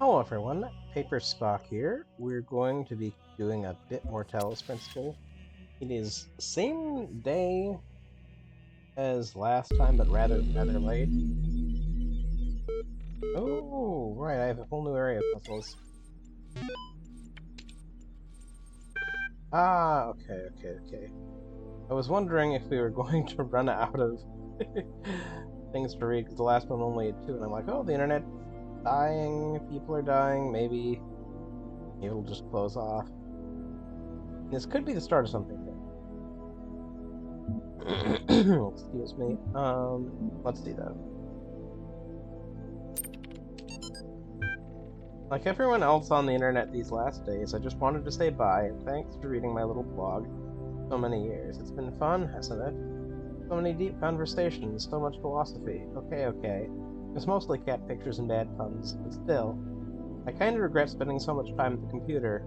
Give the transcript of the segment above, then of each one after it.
Hello everyone, PaperSpock here. We're going to be doing a bit more Talos Principle. It is same day as last time, but rather late. Oh, right, I have a whole new area of puzzles. Ah, okay. I was wondering if we were going to run out of things to read, because the last one only had 2, and I'm like, oh, the internet's dying, people are dying, maybe it'll just close off. This could be the start of something good. Excuse me. Let's see that. Like everyone else on the internet these last days, I just wanted to say bye and thanks for reading my little blog so many years. It's been fun, hasn't it? So many deep conversations, so much philosophy. Okay. It's mostly cat pictures and bad puns, but still. I kinda regret spending so much time at the computer.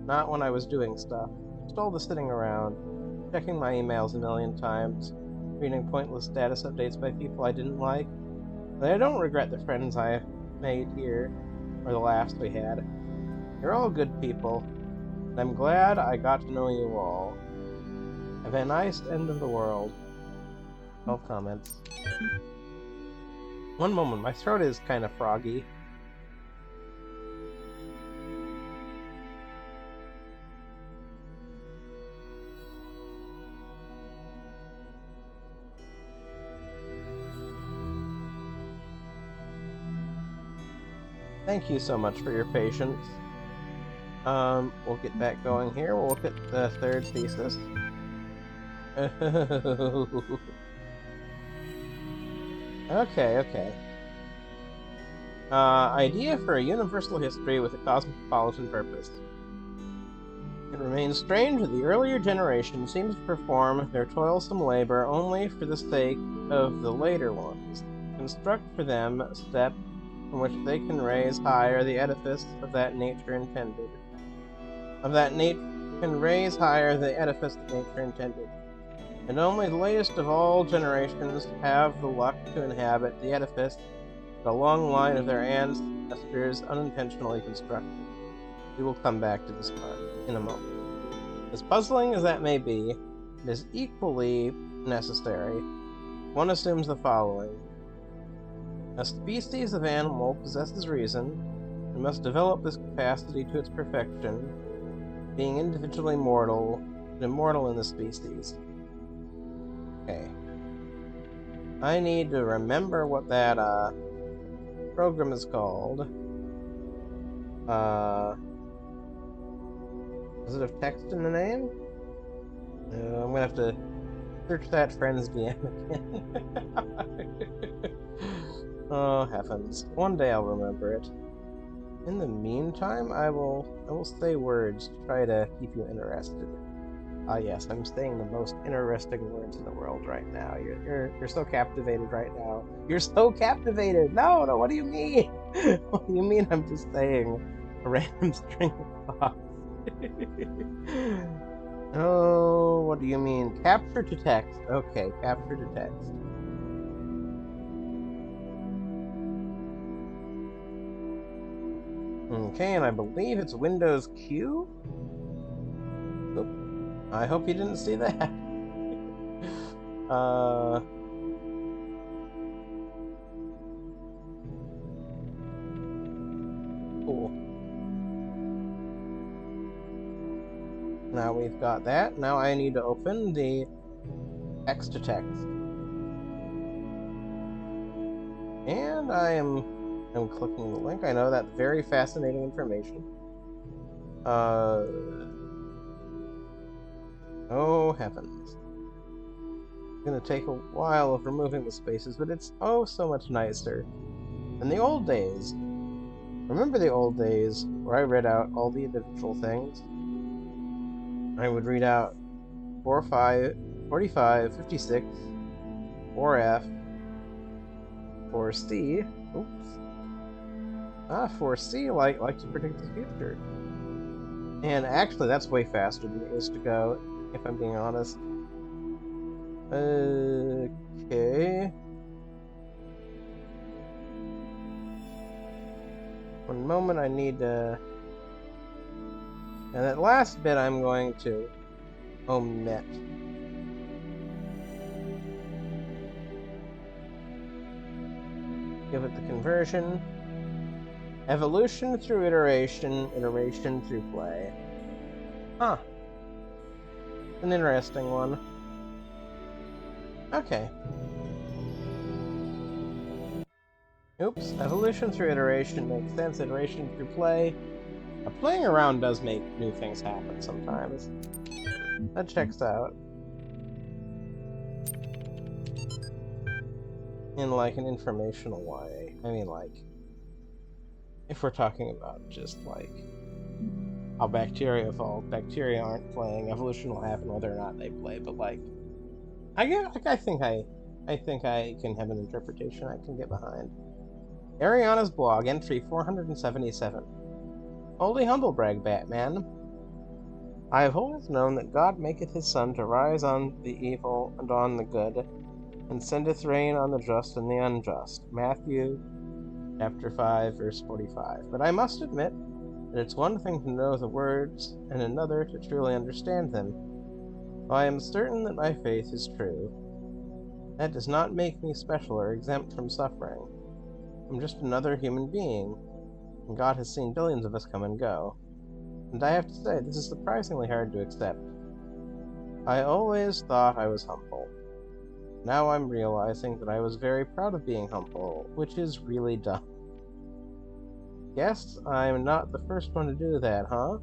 Not when I was doing stuff. Just all the sitting around, checking my emails a million times, reading pointless status updates by people I didn't like. But I don't regret the friends I made here, or the laughs we had. You're all good people, and I'm glad I got to know you all. Have a nice end of the world. 12 comments. One moment, my throat is kind of froggy. Thank you so much for your patience. We'll get back going here. We'll look at the third thesis. Okay. Idea for a universal history with a cosmopolitan purpose. It remains strange that the earlier generation seems to perform their toilsome labor only for the sake of the later ones. Construct for them a step from which they can raise higher the edifice of that nature intended. Can raise higher the edifice that nature intended. And only the latest of all generations have the luck to inhabit the edifice that a long line of their ancestors unintentionally constructed. We will come back to this part in a moment. As puzzling as that may be, it is equally necessary. One assumes the following. A species of animal possesses reason and must develop this capacity to its perfection, being individually mortal and immortal in the species. Okay. I need to remember what that program is called. Does it have text in the name? I'm gonna have to search that friend's DM again. Oh heavens! One day I'll remember it. In the meantime, I will say words to try to keep you interested. Ah yes, I'm saying the most interesting words in the world right now. You're so captivated right now. You're so captivated. No, what do you mean? What do you mean? I'm just saying a random string of thoughts. Oh, what do you mean? Capture to text. Okay, capture to text. Okay, and I believe it's Windows Q? Oop. I hope you didn't see that. Cool. Now we've got that. Now I need to open the text to text. And I'm clicking the link. I know that's very fascinating information. Oh heavens. It's gonna take a while of removing the spaces, but it's oh so much nicer. In the old days, remember the old days where I read out all the individual things? I would read out 45, 56, 4F, 4C, oops. 4C like to predict the future. And actually, that's way faster than it used to go, if I'm being honest. Okay. one moment, I need to... And that last bit I'm going to omit. Give it the conversion. Evolution through iteration, iteration through play. Huh. An interesting one. Okay. Oops. Evolution through iteration makes sense. Iteration through play. Playing around does make new things happen sometimes. That checks out. In, like, an informational way. I mean, like... If we're talking about just, like... how bacteria evolve. Bacteria aren't playing. Evolution will happen whether or not they play, but, like... I think I can have an interpretation I can get behind. Ariana's blog, entry 477. Holy humblebrag, Batman. I have always known that God maketh his sun to rise on the evil and on the good, and sendeth rain on the just and the unjust. Matthew chapter 5, verse 45. But I must admit that it's one thing to know the words, and another to truly understand them. Though I am certain that my faith is true, that does not make me special or exempt from suffering. I'm just another human being, and God has seen billions of us come and go. And I have to say, this is surprisingly hard to accept. I always thought I was humble. Now I'm realizing that I was very proud of being humble, which is really dumb. Guess I'm not the first one to do that, huh?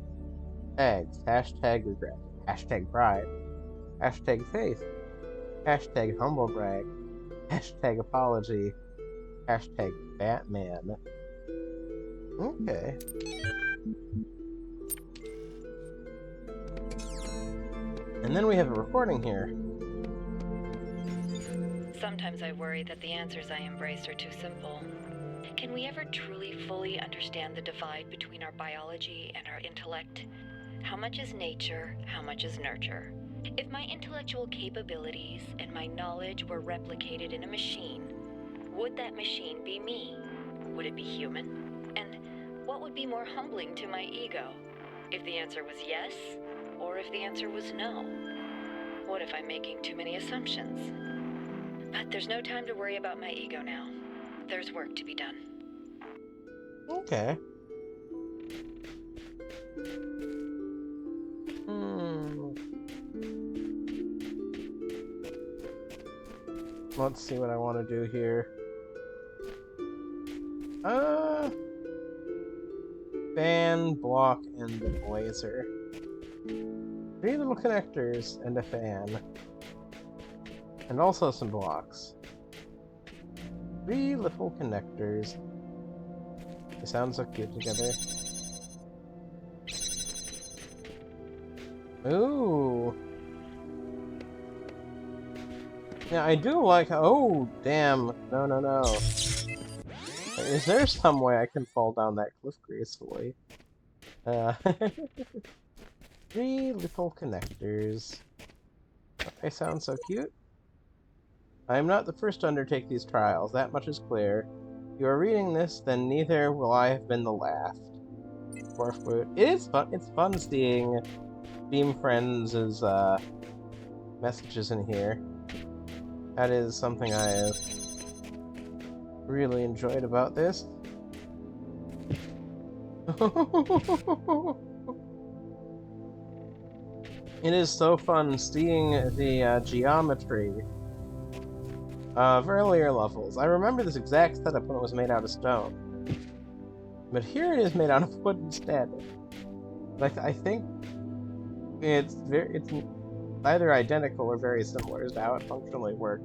Tags. Hashtag regret. Hashtag pride. Hashtag faith. Hashtag humblebrag. Hashtag apology. Hashtag Batman. Okay. And then we have a recording here. Sometimes I worry that the answers I embrace are too simple. Can we ever truly fully understand the divide between our biology and our intellect? How much is nature? How much is nurture? If my intellectual capabilities and my knowledge were replicated in a machine, would that machine be me? Would it be human? And what would be more humbling to my ego? If the answer was yes, or if the answer was no? What if I'm making too many assumptions? But there's no time to worry about my ego now. There's work to be done. Okay. Let's see what I want to do here. Fan, block, and a blazer. 3 little connectors and a fan. And also some blocks. 3 little connectors. They sound so cute together. Ooh. Yeah, I do like... Oh, damn. No, no, no. Is there some way I can fall down that cliff gracefully? 3 little connectors. They sound so cute. I am not the first to undertake these trials, that much is clear. If you are reading this, then neither will I have been the last. Poor fruit. It is fun. It's fun seeing Beam Friends' messages in here. That is something I have really enjoyed about this. It is so fun seeing the geometry of earlier levels. I remember this exact setup when it was made out of stone. But here it is made out of wood instead. Like, I think it's either identical or very similar as to how it functionally works.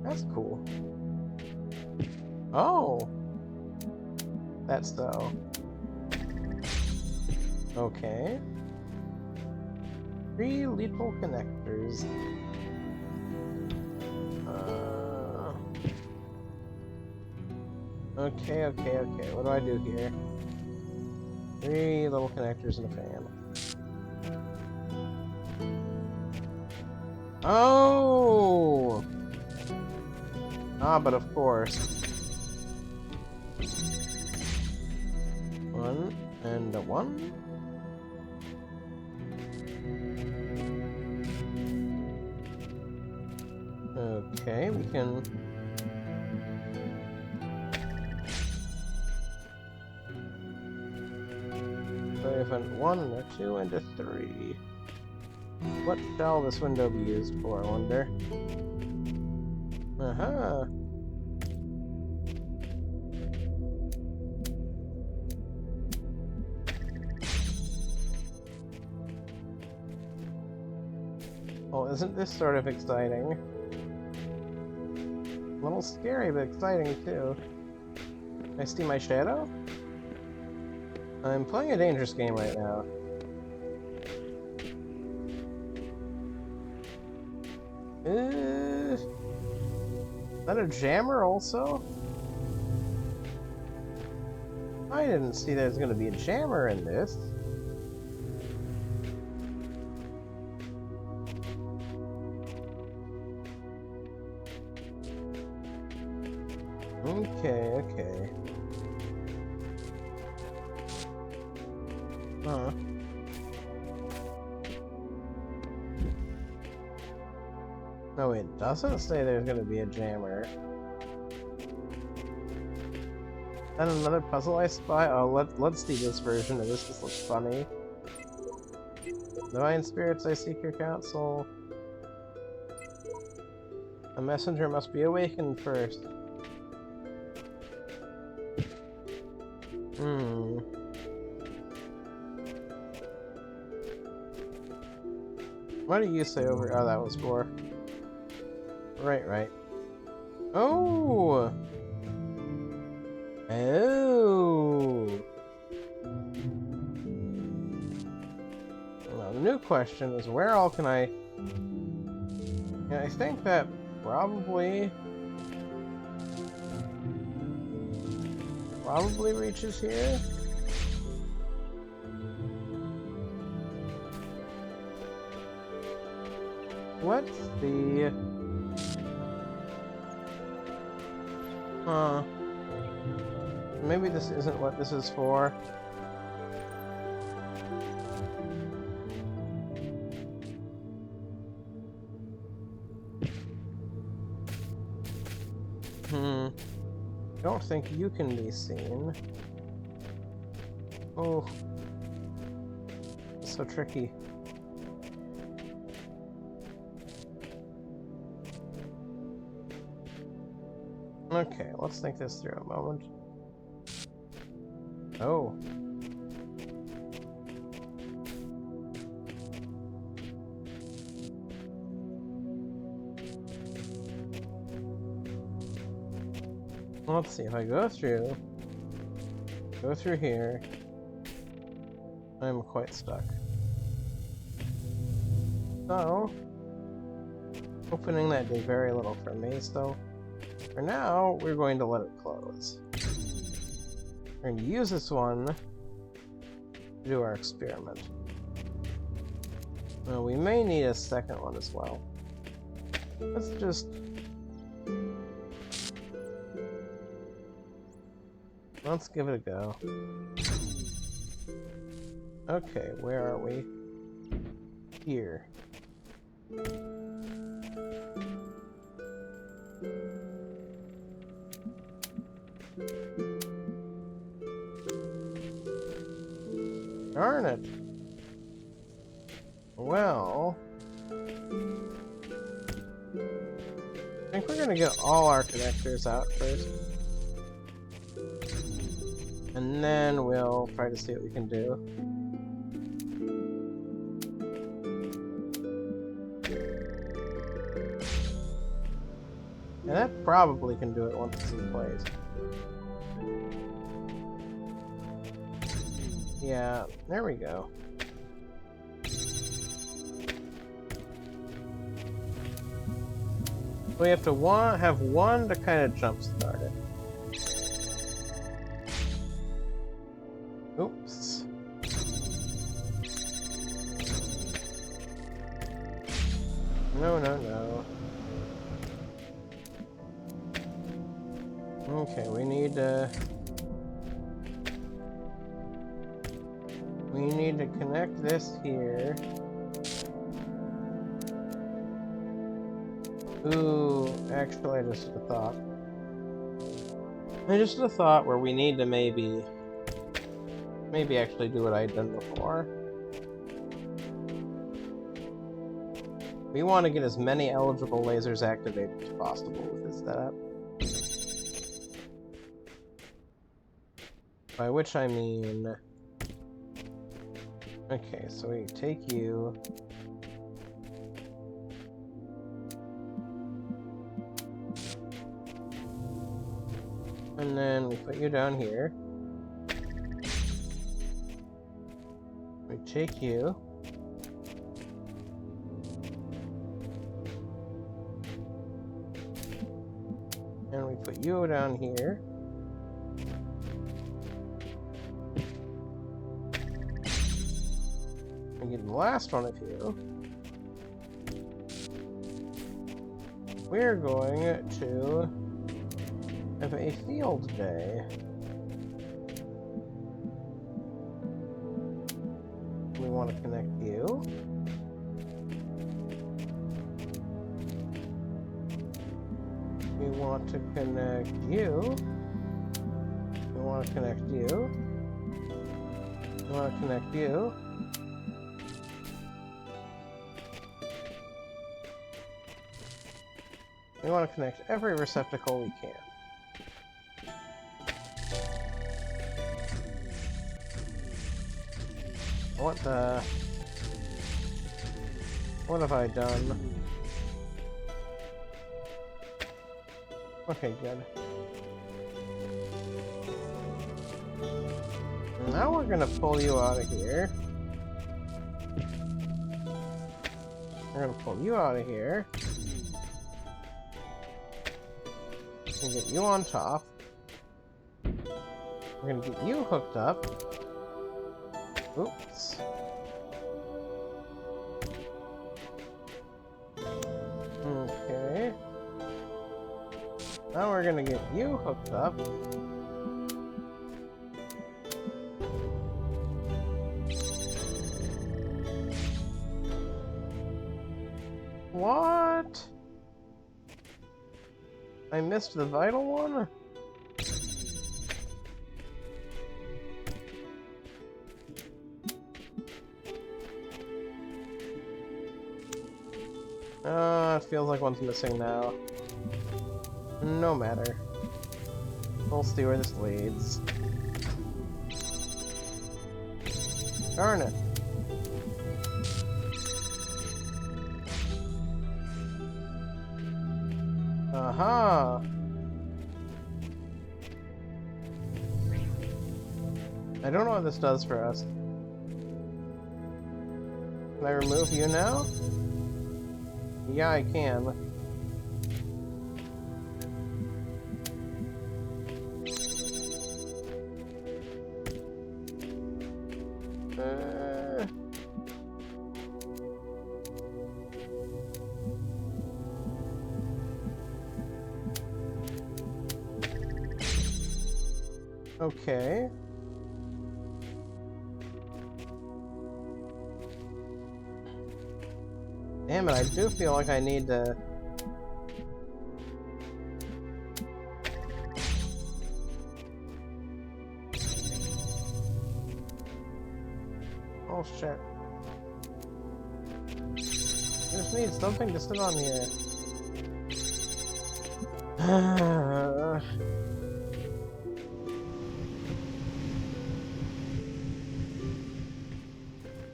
That's cool. Oh! That's so. Okay. 3 little connectors. Okay. What do I do here? 3 little connectors and a fan. Oh! Ah, but of course. And a 1. Okay, we can... So if a 1 and a 2 and a 3. What shall this window be used for, I wonder? Aha! Well, isn't this sort of exciting? A little scary, but exciting too. Can I see my shadow? I'm playing a dangerous game right now. Is that a jammer also? I didn't see there's gonna be a jammer in this. Okay. Huh. No, it doesn't say there's gonna be a jammer. And another puzzle I spy? Oh, let's see this version of this. This looks funny. Divine spirits, I seek your counsel. A messenger must be awakened first. What do you say over? Oh, that was for. Right. Oh! Well, the new question is, where all can I... Yeah, I think that probably reaches here. What's the... Huh. Maybe this isn't what this is for. Don't think you can be seen. Oh. It's so tricky. Okay, let's think this through a moment. Oh. Let's see, if I go through here, I'm quite stuck. So, opening that did very little for me, so for now, we're going to let it close. We're going to use this one to do our experiment. Well, we may need a second one as well. Let's just... Let's give it a go. Okay, where are we? Here. Darn it. Well... I think we're gonna get all our connectors out first. And then we'll try to see what we can do. And that probably can do it once it's in place. Yeah, there we go. We have to have one to kind of jumpstart it. Oops. No. Okay, we need We need to connect this here. Ooh, actually, I just had a thought. I just had a thought where we need to maybe actually do what I had done before. We want to get as many eligible lasers activated as possible with this setup. By which I mean... Okay, so we take you... And then we put you down here. We take you. And we put you down here. We get the last one of you. We're going to have a field day. We want to connect you. We want to connect you. We want to connect you. We want to connect you. We want to connect every receptacle we can. What the... What have I done? Okay, good. Now we're gonna pull you out of here. We're gonna pull you out of here. We'll get you on top. We're gonna get you hooked up. Oops. Okay. Now we're gonna get you hooked up. What? I missed the vital one? It feels like one's missing now. No matter. We'll see where this leads. Darn it. Aha! I don't know what this does for us. Can I remove you now? Yeah, I can. Okay. Damn it, I do feel like I need to... Oh shit. I just need something to sit on here.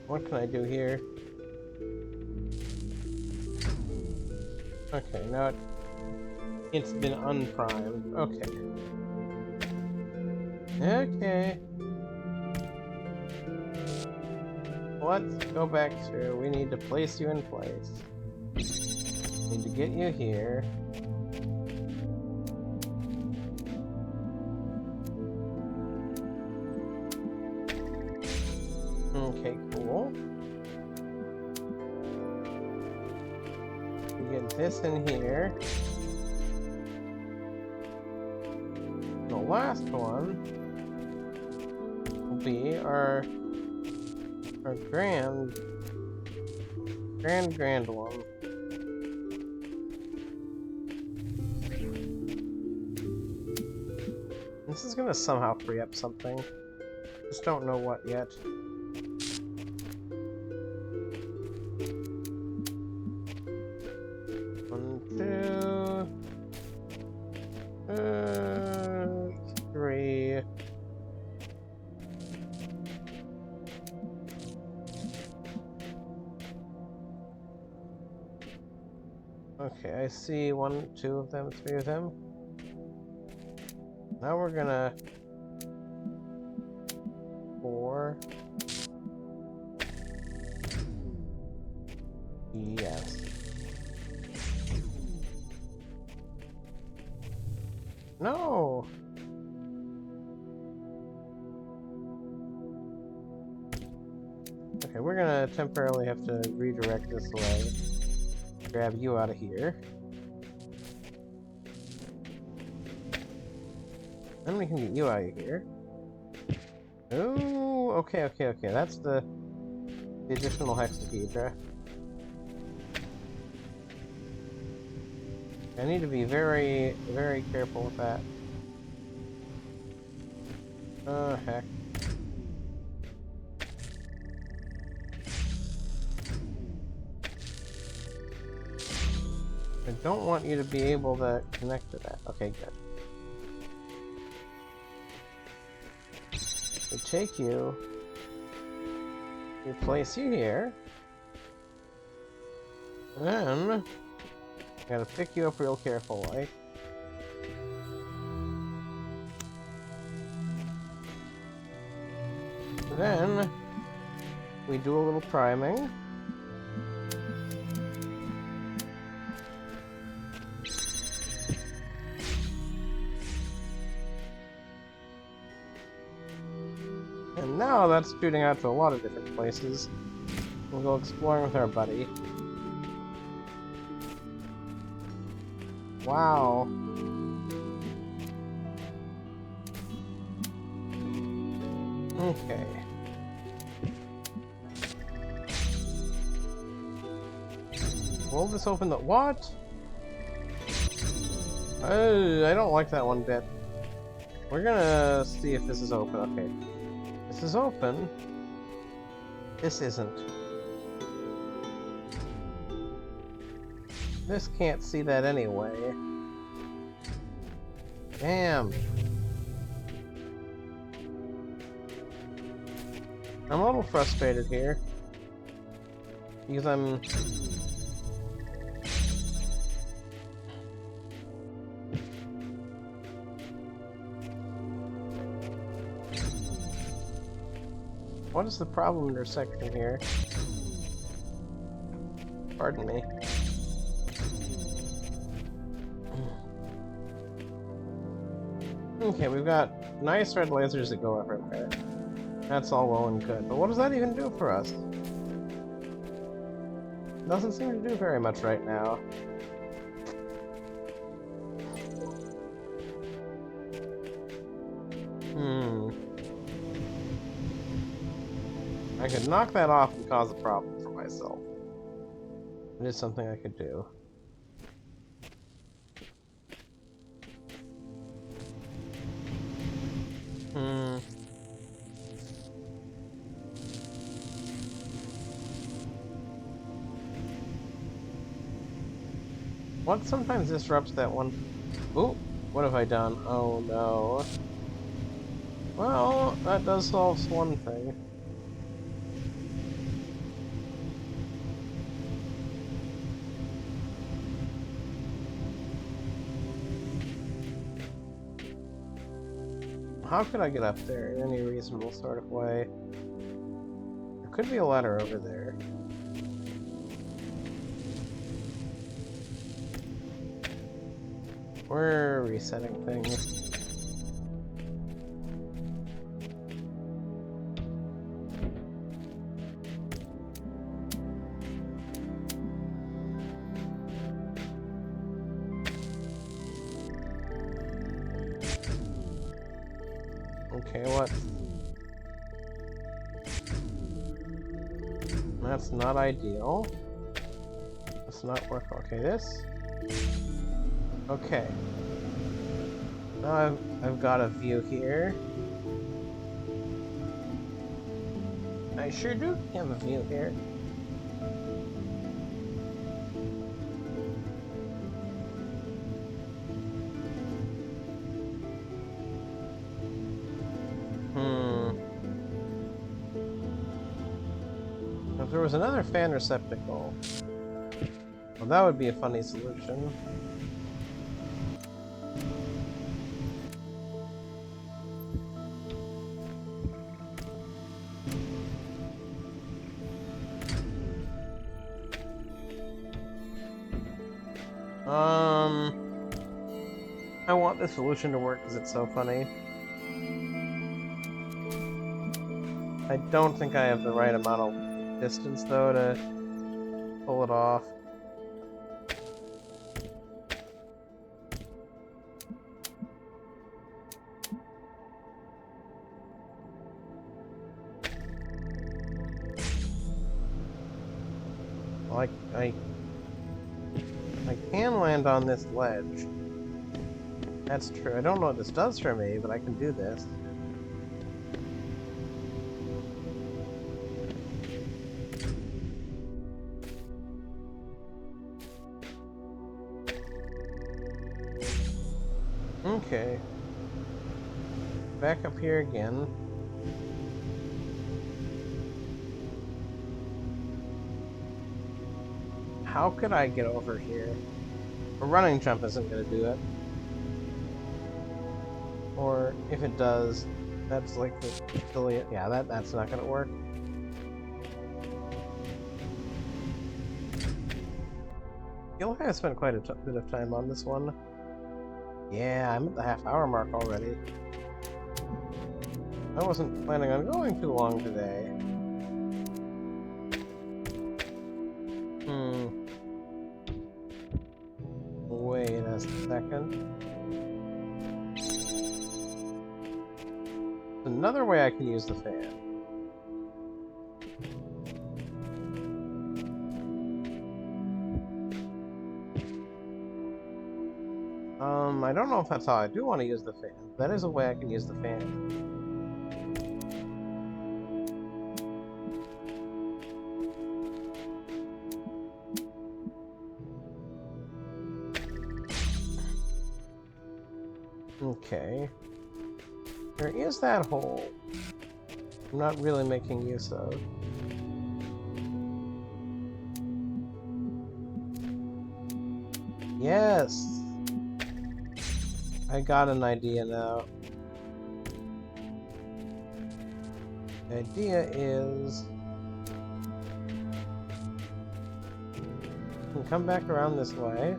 What can I do here? Okay, now it's been unprimed. Okay. Okay. Let's go back through. We need to place you in place. Need to get you here. Okay, cool. We get this in here. The last one will be our Our grand one. This is gonna somehow free up something. Just don't know what yet. One, two, three. Okay, I see 1, 2 of them, 3 of them. Now we're gonna 4. Yes. No. Okay, we're gonna temporarily have to redirect this way. Grab you out of here. Then we can get you out of here. Oh, okay. That's the additional hexahedra. I need to be very, very careful with that. Oh, heck. I don't want you to be able to connect to that. Okay, good. We take you, we place you here, then I gotta pick you up real carefully. Then we do a little priming. And now that's shooting out to a lot of different places. We'll go exploring with our buddy. Wow. Okay. Will this open the... What? I don't like that one bit. We're gonna see if this is open. Okay. This is open. This isn't. This can't see that anyway. Damn. I'm a little frustrated here. Because I'm... What is the problem intersection here? Pardon me. Okay, we've got nice red lasers that go everywhere. That's all well and good, but what does that even do for us? Doesn't seem to do very much right now. I could knock that off and cause a problem for myself. It is something I could do. What sometimes disrupts that one? Ooh, what have I done? Oh no. Well, that does solve one thing. How could I get up there in any reasonable sort of way? There could be a ladder over there. We're resetting things. Okay, what? That's not ideal. That's not work. Okay, this. Okay. Now I've got a view here. I sure do have a view here. If there was another fan receptacle, well, that would be a funny solution. I want this solution to work because it's so funny. I don't think I have the right amount of distance, though, to pull it off. Well, I can land on this ledge. That's true. I don't know what this does for me, but I can do this. Okay. Back up here again. How could I get over here? A running jump isn't going to do it. Or if it does, that's like the affiliate. Yeah, that's not going to work. I feel like I spent quite a bit of time on this one. Yeah, I'm at the half-hour mark already. I wasn't planning on going too long today. Wait a second. Another way I can use the fan. I don't know if that's how I do want to use the fan. That is a way I can use the fan. Okay. There is that hole I'm not really making use of. Yes! I got an idea now. The idea is... we can come back around this way.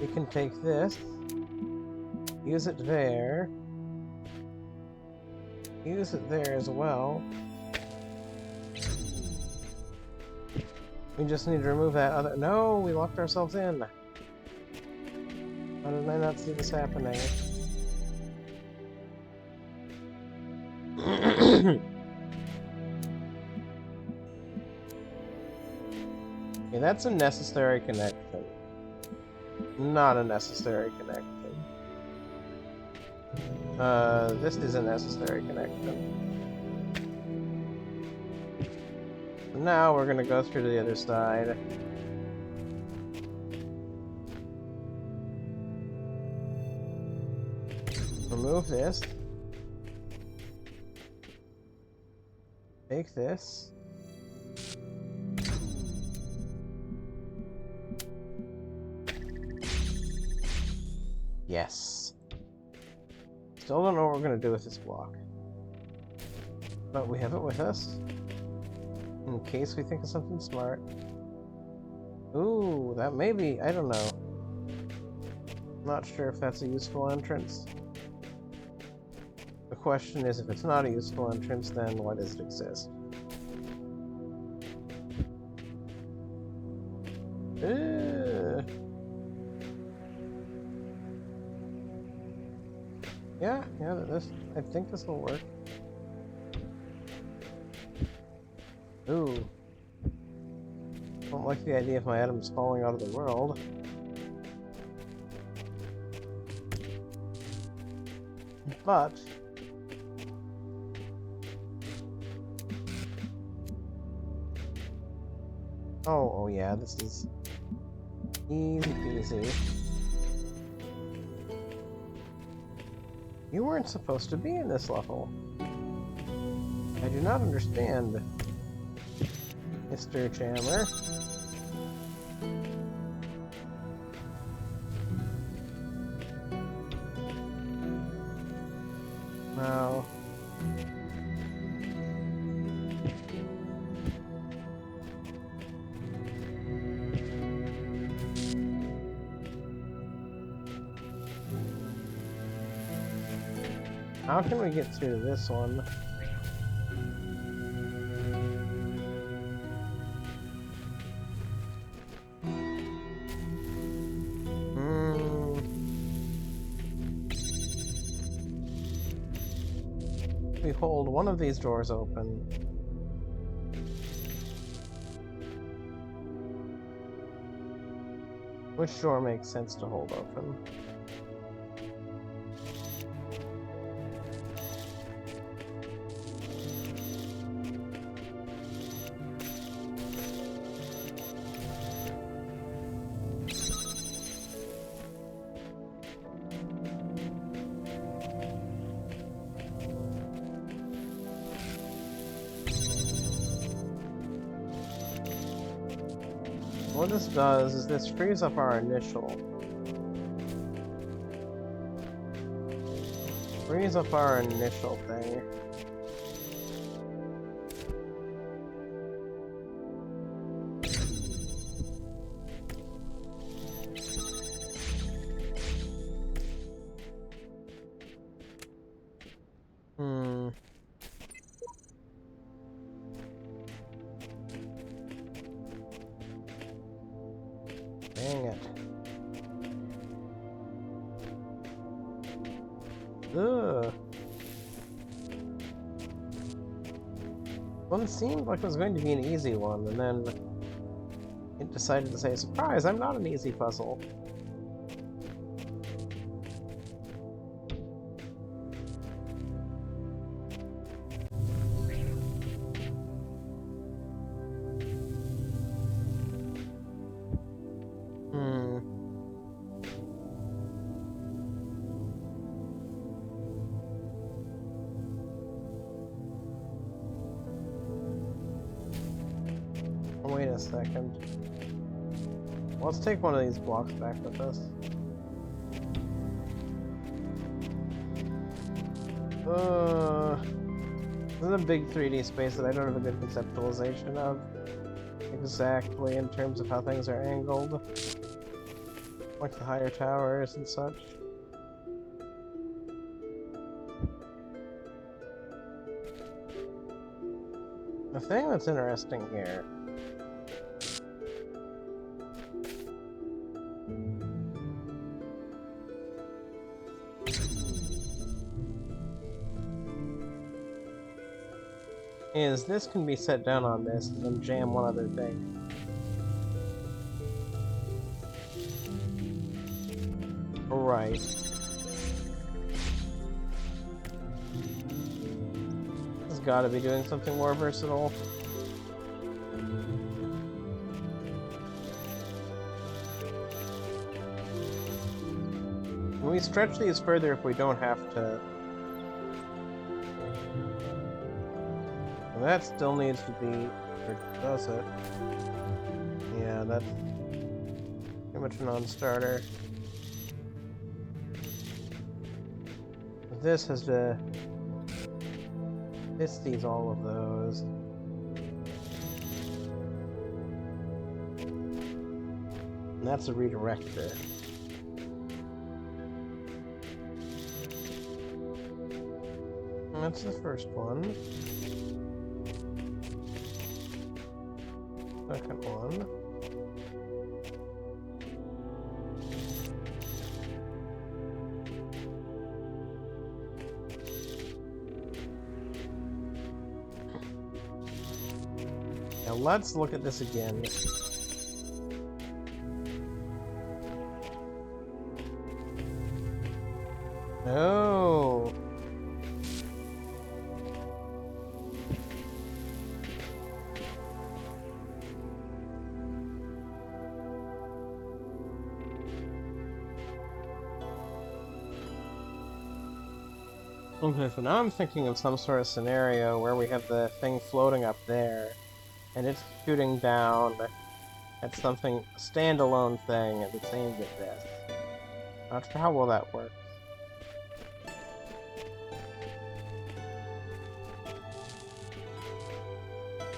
We can take this, use it there, use it there as well. We just need to remove that other... No, we locked ourselves in. How did I not see this happening? Okay, that's a necessary connection. Not a necessary connection. This is a necessary connection. So now we're gonna go through to the other side. Remove this. Take this. Yes. Still don't know what we're going to do with this block. But we have it with us. In case we think of something smart. Ooh, that may be... I don't know. Not sure if that's a useful entrance. The question is, if it's not a useful entrance, then why does it exist? Yeah, this. I think this will work. Ooh. Don't like the idea of my items falling out of the world. But oh yeah, this is easy peasy. You weren't supposed to be in this level. I do not understand, Mr. Chandler. Now, how can we get through this one? We hold one of these doors open. Which door makes sense to hold open? What this does is this frees up our initial. Frees up our initial thing. Dang it. Ugh. One seemed like it was going to be an easy one, and then it decided to say, surprise, I'm not an easy puzzle. Wait a second. Let's take one of these blocks back with us. This is a big 3D space that I don't have a good conceptualization of exactly in terms of how things are angled. Like the higher towers and such. The thing that's interesting here is this can be set down on this and then jam one other thing. Right. This has got to be doing something more versatile. Can we stretch these further if we don't have to? That still needs to be, or does it? Yeah, that's pretty much a non-starter. This has to... This needs all of those. And that's a redirector. And that's the first one. Second one. Now let's look at this again. Oh. Okay, so now I'm thinking of some sort of scenario where we have the thing floating up there, and it's shooting down at something, a standalone thing, and it's aimed at this. Not sure how well that works.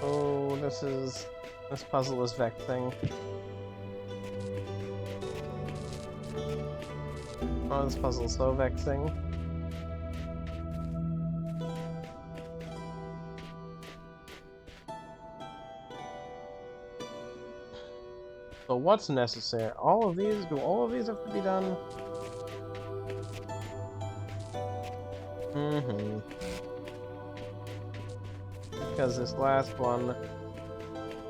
Oh, this puzzle is vexing. Oh, this puzzle is so vexing. So what's necessary? All of these? Do all of these have to be done? Mm-hmm. Because this last one,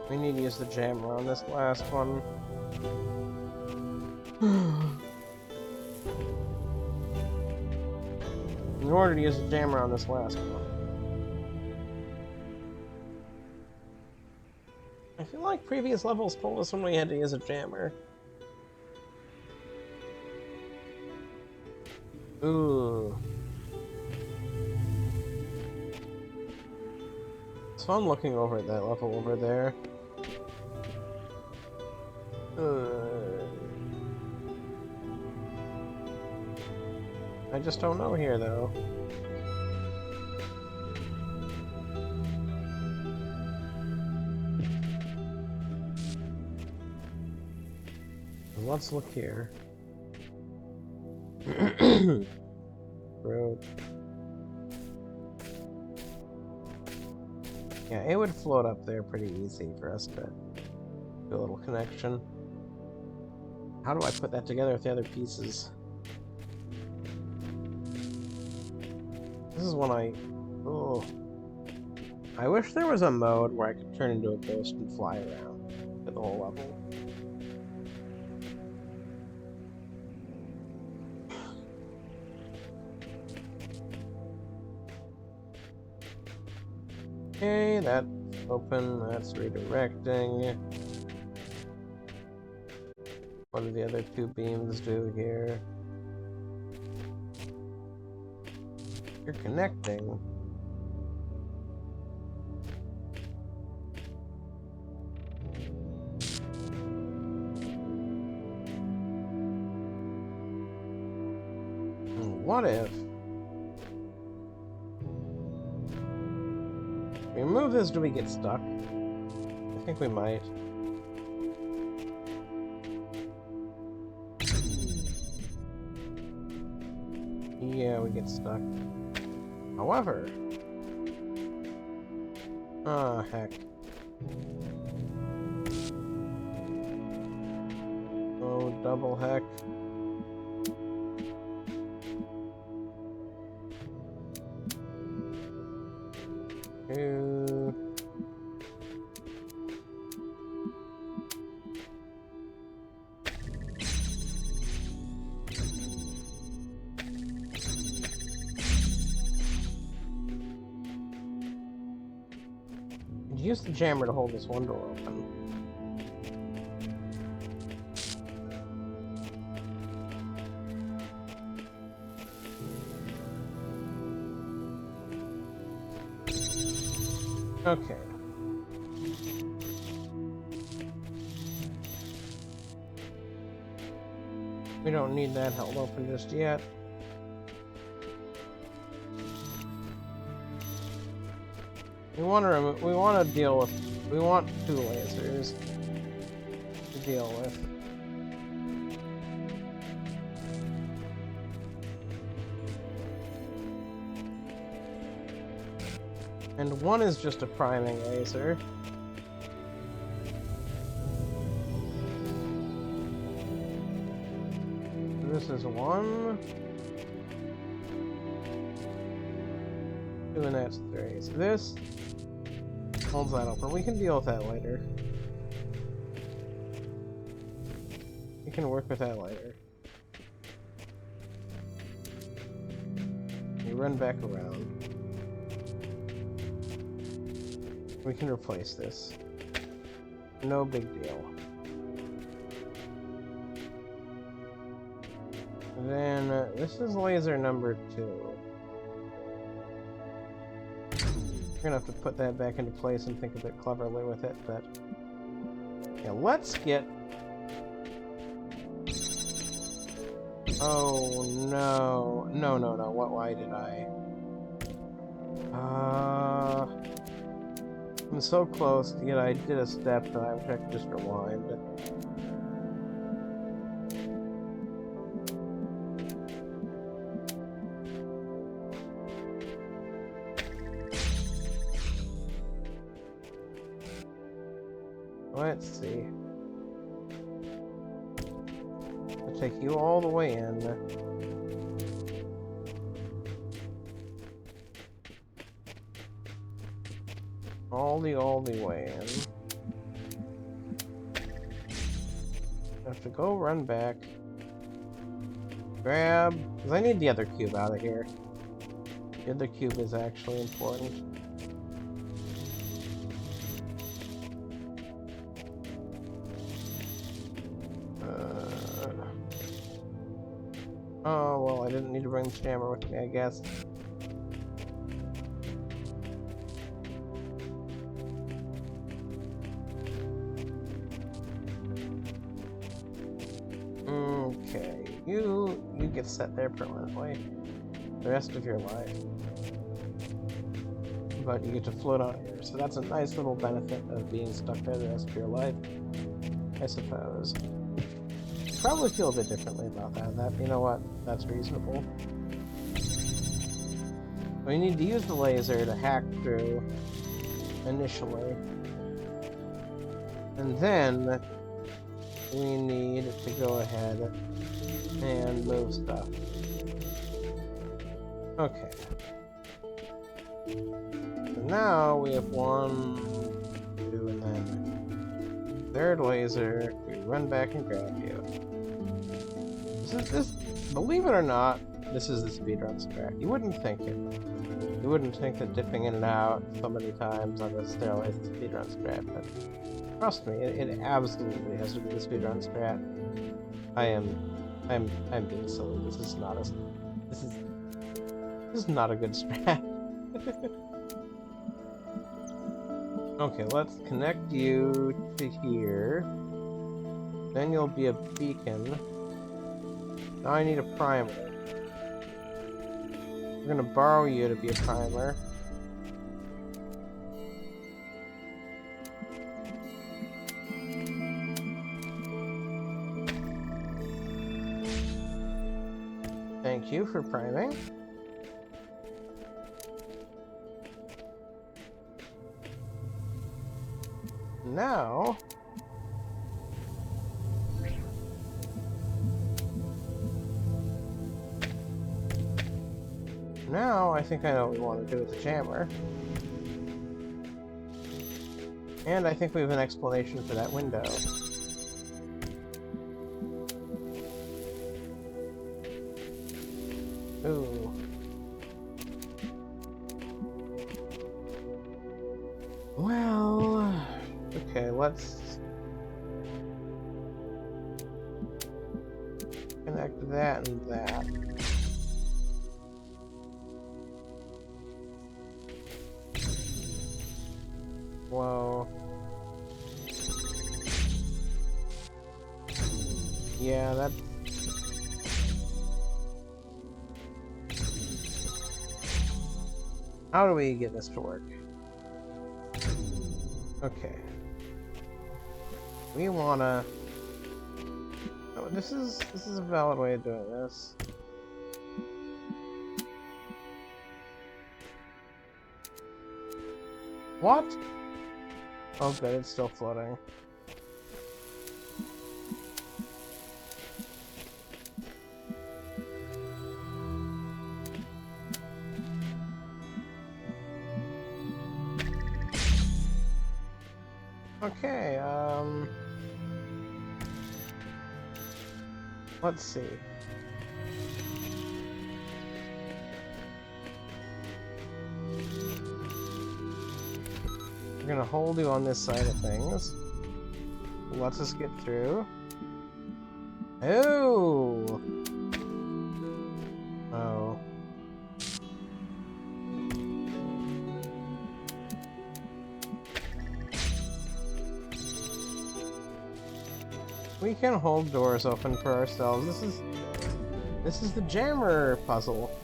we need to use the jammer on this last one. In order to use the jammer on this last one. I feel like previous levels told us when we had to use a jammer. Ooh. So I'm looking over at that level over there. I just don't know here, though. Let's look here. Road. Yeah, it would float up there pretty easy for us to do a little connection. How do I put that together with the other pieces? This is when oh. I wish there was a mode where I could turn into a ghost and fly around to the whole level. Okay, that's open, that's redirecting. What do the other two beams do here? You're connecting. What if we move this? Do we get stuck? I think we might. Yeah, we get stuck. However... ah, heck. Oh, double heck. Two... use the jammer to hold this one door open. Okay. We don't need that held open just yet. We want to deal with. We want two lasers to deal with. And one is just a priming laser. This is one. Two, and that's three. So this holds that open. We can deal with that later. We can work with that later. You run back around. We can replace this. No big deal. Then, this is laser number 2. We're gonna have to put that back into place and think a bit cleverly with it, but... yeah, let's get... oh, no. No. Why did I? I'm so close, yet I did a step that I wish I could just rewind. Let's see. I'll take you all the way in. All the way in. I have to go run back. Grab... because I need the other cube out of here. The other cube is actually important. Oh, well, I didn't need to bring the jammer with me, I guess. Okay, you get set there permanently. The rest of your life. But you get to float on here, so that's a nice little benefit of being stuck there the rest of your life, I suppose. Probably feel a bit differently about that. You know what? That's reasonable. We need to use the laser to hack through initially. And then we need to go ahead and move stuff. Okay. So now we have 1, 2, and then third laser. We run back and grab you. This, believe it or not, this is the speedrun strat. You wouldn't think it. You wouldn't think that dipping in and out so many times on the stairway is the speedrun strat, but trust me, it absolutely has to be the speedrun strat. I'm being silly. This is not a good strat. Okay, let's connect you to here. Then you'll be a beacon. Now I need a primer. We're gonna borrow you to be a primer. Thank you for priming. Now... I think I know what we want to do with the jammer. And I think we have an explanation for that window. Ooh. Well... okay, let's... connect that and that. Whoa. Yeah, that's... how do we get this to work? Okay. We wanna... oh, this is a valid way of doing this. What? Oh good, it's still floating. Okay, let's see. We're gonna hold you on this side of things. Lets us get through. Oh! Oh. We can hold doors open for ourselves. This is the jammer puzzle.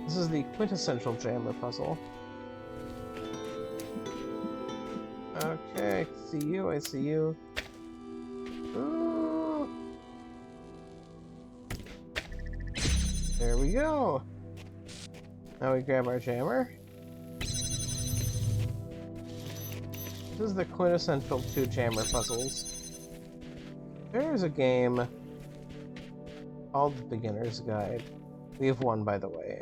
This is the quintessential jammer puzzle. Okay, I see you, I see you. Ooh. There we go. Now we grab our jammer. This is the quintessential 2 jammer puzzles. There is a game called The Beginner's Guide. We have one, by the way,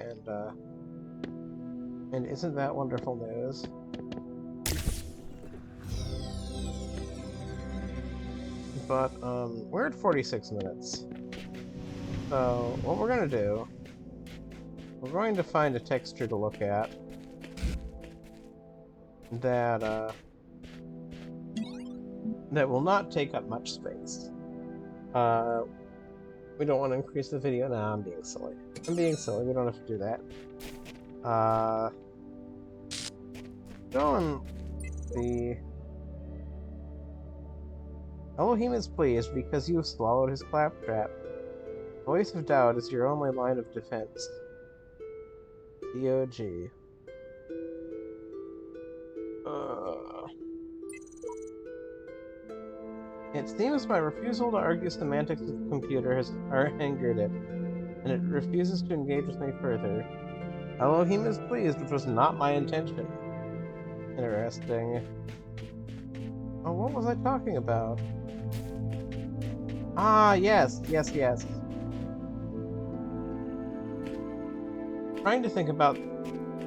and isn't that wonderful news? But, we're at 46 minutes. So, what we're gonna do, we're going to find a texture to look at that, that will not take up much space. We don't want to increase the video. No, I'm being silly. I'm being silly. We don't have to do that. Going the Elohim is pleased because you have swallowed his claptrap. Voice of doubt is your only line of defense. DOG. It seems my refusal to argue semantics with the computer has angered it, and it refuses to engage with me further. Elohim is pleased, which was not my intention. Interesting. Oh, what was I talking about? Ah, yes. Trying to think about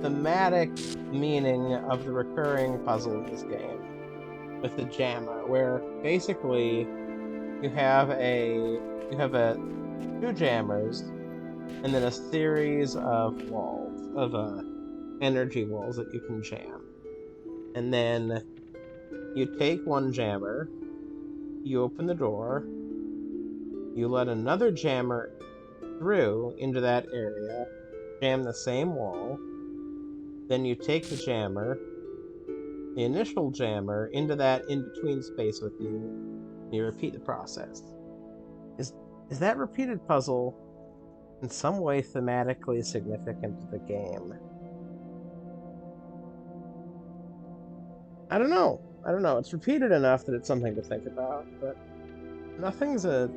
thematic meaning of the recurring puzzle in this game with the jammer, where basically you have 2 jammers and then a series of walls, of energy walls that you can jam. And then you take one jammer, you open the door, you let another jammer through into that area, jam the same wall, then you take the jammer, the initial jammer, into that in-between space with you, and you repeat the process. Is that repeated puzzle in some way thematically significant to the game? I don't know. It's repeated enough that it's something to think about, but nothing's a...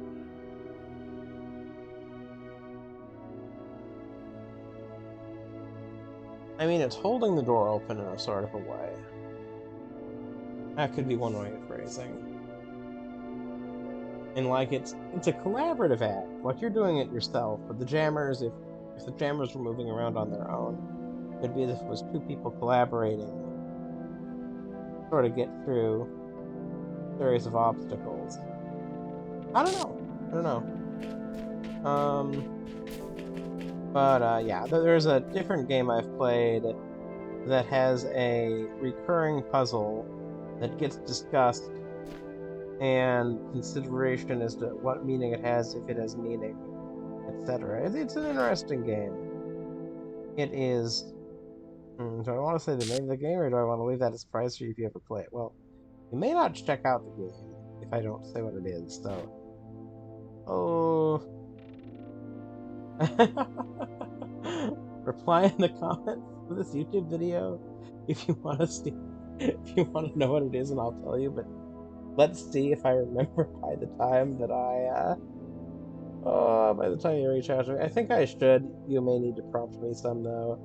I mean, it's holding the door open in a sort of a way. That could be one way of phrasing. And like it's a collaborative act. Like you're doing it yourself, but the jammers, if the jammers were moving around on their own, it'd be as if it was 2 people collaborating to sort of get through a series of obstacles. I don't know. But yeah, there's a different game I've played that has a recurring puzzle that gets discussed and consideration as to what meaning it has, if it has meaning, etc. It's an interesting game. It is... do I want to say the name of the game, or do I want to leave that as a surprise for you if you ever play it? Well, you may not check out the game if I don't say what it is, so... Oh... Reply in the comments of this YouTube video if you want to see, if you want to know what it is, and I'll tell you. But let's see if I remember by the time that by the time you reach out to me. I think I should. You may need to prompt me some though.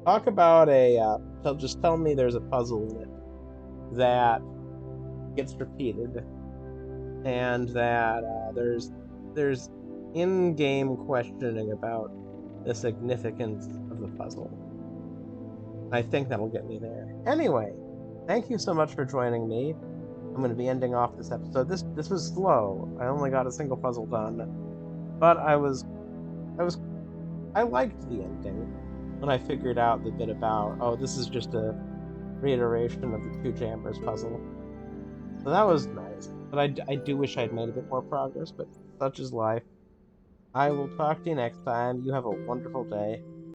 Talk about just tell me there's a puzzle in it that gets repeated, and that there's in-game questioning about the significance of the puzzle. I think that'll get me there. Anyway, thank you so much for joining me. I'm going to be ending off this episode. This was slow. I only got a single puzzle done, but I liked the ending when I figured out the bit about, oh, this is just a reiteration of the two jammers puzzle. So that was nice. But I do wish I'd made a bit more progress, but such is life. I will talk to you next time. You have a wonderful day.